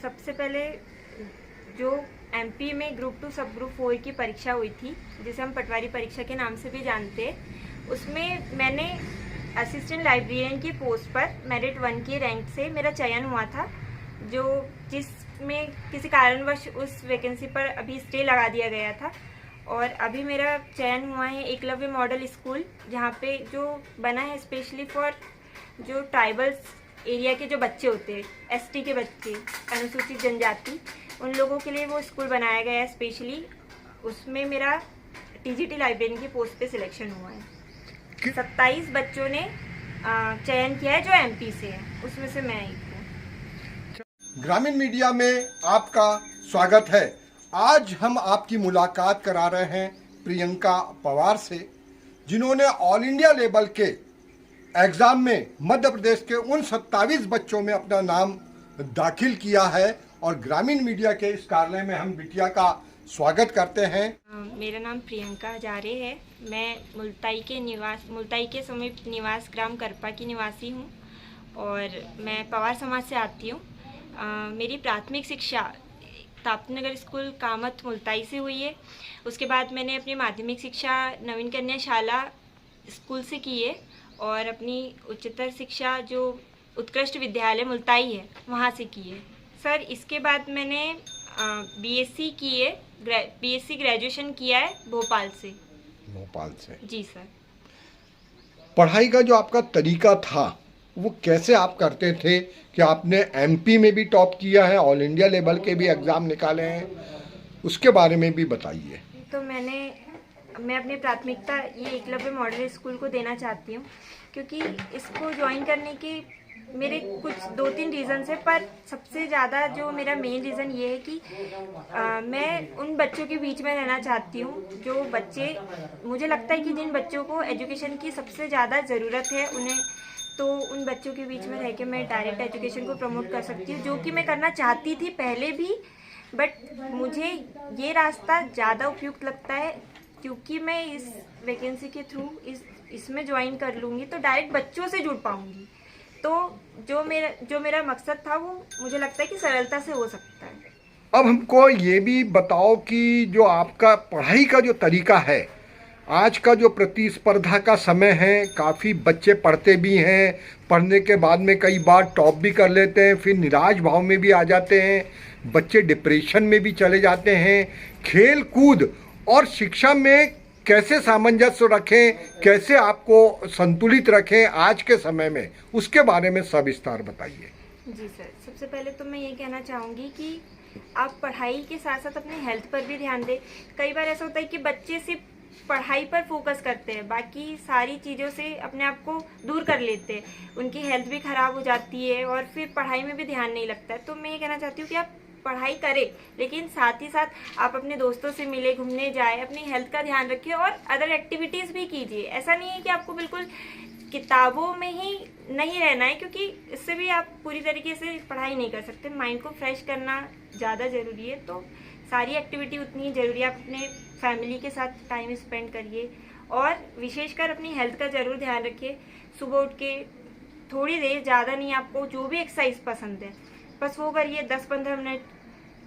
सबसे पहले जो एमपी में ग्रुप 2 सब ग्रुप 4 की परीक्षा हुई थी, जिसे हम पटवारी परीक्षा के नाम से भी जानते हैं, उसमें मैंने असिस्टेंट लाइब्रेरियन की पोस्ट पर मेरिट 1 की रैंक से मेरा चयन हुआ था, जो जिसमें किसी कारणवश उस वैकेंसी पर अभी स्टे लगा दिया गया था। और अभी मेरा चयन हुआ है एकलव्य मॉडल स्कूल, जहाँ पे जो बना है स्पेशली फॉर जो ट्राइबल्स एरिया के जो बच्चे होते हैं, एसटी के बच्चे, अनुसूचित जनजाति, उन लोगों के लिए वो स्कूल बनाया गया है स्पेशली। उसमें मेरा टीजीटी लाइब्रेरियन की पोस्ट पे सिलेक्शन हुआ है। 27 बच्चों ने चयन किया है जो एमपी से है, उसमें से मैं एक हूँ। ग्रामीण मीडिया में आपका स्वागत है। आज हम आपकी मुलाकात करा रहे हैं प्रियंका पवार से, जिन्होंने ऑल इंडिया लेवल के एग्जाम में मध्य प्रदेश के उन 27 बच्चों में अपना नाम दाखिल किया है। और ग्रामीण मीडिया के इस कार्यालय में हम बिटिया का स्वागत करते हैं। मेरा नाम प्रियंका हजारे है। मैं मुल्ताई के समीप निवास ग्राम करपा की निवासी हूँ और मैं पवार समाज से आती हूँ। मेरी प्राथमिक शिक्षा ताप्तीनगर स्कूल कामत मुल्ताई से हुई है। उसके बाद मैंने अपनी माध्यमिक शिक्षा नवीन कन्या शाला स्कूल से की है और अपनी उच्चतर शिक्षा जो उत्कृष्ट विद्यालय मुल्ताई है वहाँ से की है। सर, इसके बाद मैंने बीएससी की है, बीएससी ग्रेजुएशन किया है भोपाल से। जी सर। पढ़ाई का जो आपका तरीका था वो कैसे आप करते थे कि आपने एमपी में भी टॉप किया है, ऑल इंडिया लेवल के भी एग्ज़ाम निकाले हैं, उसके बारे में भी बताइए। तो मैं अपनी प्राथमिकता ये एकलव्य मॉडल स्कूल को देना चाहती हूँ, क्योंकि इसको ज्वाइन करने की मेरे कुछ 2-3 रीज़न्स है, पर सबसे ज़्यादा जो मेरा मेन रीज़न ये है कि मैं उन बच्चों के बीच में रहना चाहती हूँ जो बच्चे, मुझे लगता है कि जिन बच्चों को एजुकेशन की सबसे ज़्यादा ज़रूरत है उन्हें, तो उन बच्चों के बीच में रह के मैं डायरेक्ट एजुकेशन को प्रमोट कर सकती हूँ, जो कि मैं करना चाहती थी पहले भी, बट मुझे ये रास्ता ज़्यादा उपयुक्त लगता है, क्योंकि मैं इस वैकेंसी के थ्रू इसमें ज्वाइन कर लूँगी तो डायरेक्ट बच्चों से जुड़ पाऊँगी। तो जो मेरा मकसद था वो मुझे लगता है कि सरलता से हो सकता है। अब हमको ये भी बताओ कि जो आपका पढ़ाई का जो तरीका है, आज का जो प्रतिस्पर्धा का समय है, काफ़ी बच्चे पढ़ते भी हैं, पढ़ने के बाद में कई बार टॉप भी कर लेते हैं, फिर निराश भाव में भी आ जाते हैं, बच्चे डिप्रेशन में भी चले जाते हैं। खेल कूद और शिक्षा में कैसे सामंजस्य रखें, कैसे आपको संतुलित रखें आज के समय में, उसके बारे में सविस्तार बताइए। जी सर, सबसे पहले तो मैं ये कहना चाहूँगी कि आप पढ़ाई के साथ साथ अपने हेल्थ पर भी ध्यान दें। कई बार ऐसा होता है कि बच्चे सिर्फ पढ़ाई पर फोकस करते हैं, बाकी सारी चीज़ों से अपने आप को दूर कर लेते हैं, उनकी हेल्थ भी ख़राब हो जाती है और फिर पढ़ाई में भी ध्यान नहीं लगता है। तो मैं ये कहना चाहती हूँ कि आप पढ़ाई करें, लेकिन साथ ही साथ आप अपने दोस्तों से मिले, घूमने जाए, अपनी हेल्थ का ध्यान रखिए और अदर एक्टिविटीज़ भी कीजिए। ऐसा नहीं है कि आपको बिल्कुल किताबों में ही नहीं रहना है, क्योंकि इससे भी आप पूरी तरीके से पढ़ाई नहीं कर सकते। माइंड को फ्रेश करना ज़्यादा ज़रूरी है, तो सारी एक्टिविटी उतनी ही ज़रूरी है। आप अपने फैमिली के साथ टाइम स्पेंड करिए और विशेषकर अपनी हेल्थ का ज़रूर ध्यान रखिए। सुबह उठ के थोड़ी देर, ज़्यादा नहीं, आपको जो भी एक्सरसाइज पसंद है बस वो करिए 10-15 मिनट।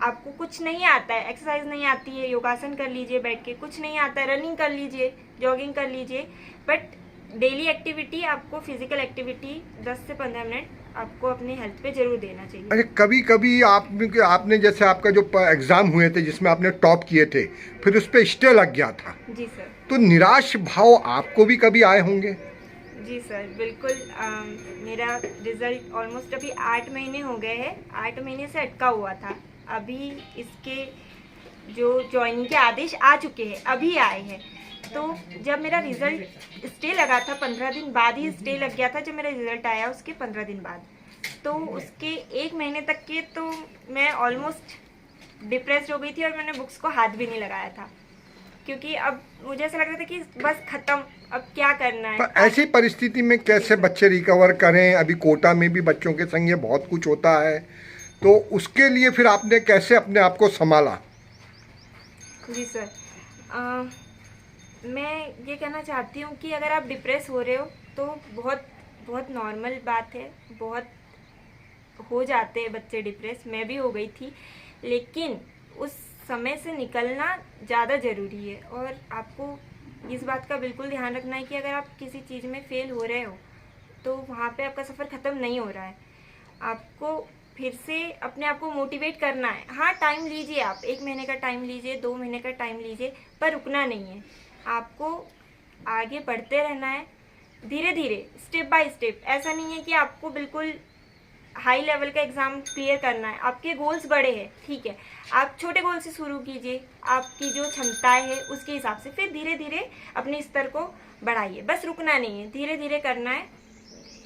आपको कुछ नहीं आता है, एक्सरसाइज नहीं आती है, योगासन कर लीजिए बैठ के, कुछ नहीं आता है, रनिंग कर लीजिए, जॉगिंग कर लीजिए, बट डेली एक्टिविटी, आपको फिजिकल एक्टिविटी 10 से 15 मिनट आपको अपने हेल्थ पे जरूर देना चाहिए। अरे कभी कभी आपने जैसे आपका जो एग्ज़ाम हुए थे जिसमें आपने टॉप किए थे, फिर उस पर स्टे लग गया था। जी सर। तो निराश भाव आपको भी कभी आए होंगे? जी सर, बिल्कुल। मेरा रिजल्ट ऑलमोस्ट अभी 8 महीने हो गए हैं, 8 महीने से अटका हुआ था। अभी इसके जो ज्वाइनिंग के आदेश आ चुके हैं, अभी आए हैं। तो जब मेरा रिजल्ट स्टे लगा था, 15 दिन बाद ही स्टे लग गया था, जब मेरा रिजल्ट आया उसके 15 दिन बाद, तो उसके 1 महीने तक के तो मैं ऑलमोस्ट डिप्रेस्ड हो गई थी और मैंने बुक्स को हाथ भी नहीं लगाया था, क्योंकि अब मुझे ऐसा लग रहा था कि बस खत्म, अब क्या करना है। तो ऐसी परिस्थिति में कैसे बच्चे रिकवर करें? अभी कोटा में भी बच्चों के संग ये बहुत कुछ होता है, तो उसके लिए फिर आपने कैसे अपने आप को संभाला? जी सर, मैं ये कहना चाहती हूँ कि अगर आप डिप्रेस हो रहे हो तो बहुत बहुत नॉर्मल बात है, बहुत हो जाते हैं बच्चे डिप्रेस, मैं भी हो गई थी, लेकिन उस समय से निकलना ज़्यादा ज़रूरी है। और आपको इस बात का बिल्कुल ध्यान रखना है कि अगर आप किसी चीज़ में फेल हो रहे हो तो वहाँ पे आपका सफ़र ख़त्म नहीं हो रहा है। आपको फिर से अपने आप को मोटिवेट करना है। हाँ, टाइम लीजिए, आप 1 महीने का टाइम लीजिए, 2 महीने का टाइम लीजिए, पर रुकना नहीं है। आपको आगे बढ़ते रहना है, धीरे धीरे, स्टेप बाय स्टेप। ऐसा नहीं है कि आपको बिल्कुल हाई लेवल का एग्ज़ाम क्लियर करना है। आपके गोल्स बड़े हैं, ठीक है, आप छोटे गोल से शुरू कीजिए, आपकी जो क्षमताएं है उसके हिसाब से, फिर धीरे धीरे अपने स्तर को बढ़ाइए। बस रुकना नहीं है, धीरे धीरे करना है,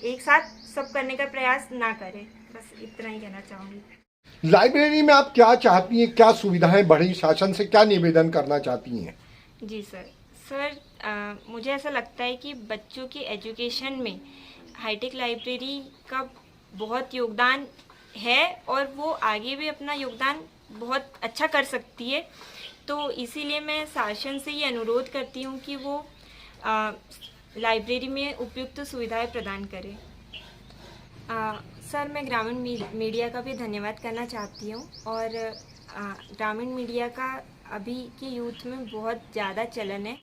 एक साथ सब करने का प्रयास ना करें। बस इतना ही कहना चाहूँगी। लाइब्रेरी में आप क्या चाहती हैं, क्या सुविधाएं बढ़ी, शासन से क्या निवेदन करना चाहती हैं? जी सर, मुझे ऐसा लगता है कि बच्चों की एजुकेशन में हाईटेक लाइब्रेरी का बहुत योगदान है और वो आगे भी अपना योगदान बहुत अच्छा कर सकती है। तो इसीलिए मैं शासन से ये अनुरोध करती हूँ कि वो लाइब्रेरी में उपयुक्त सुविधाएं प्रदान करें। सर, मैं ग्रामीण मीडिया का भी धन्यवाद करना चाहती हूँ। और ग्रामीण मीडिया का अभी के यूथ में बहुत ज़्यादा चलन है।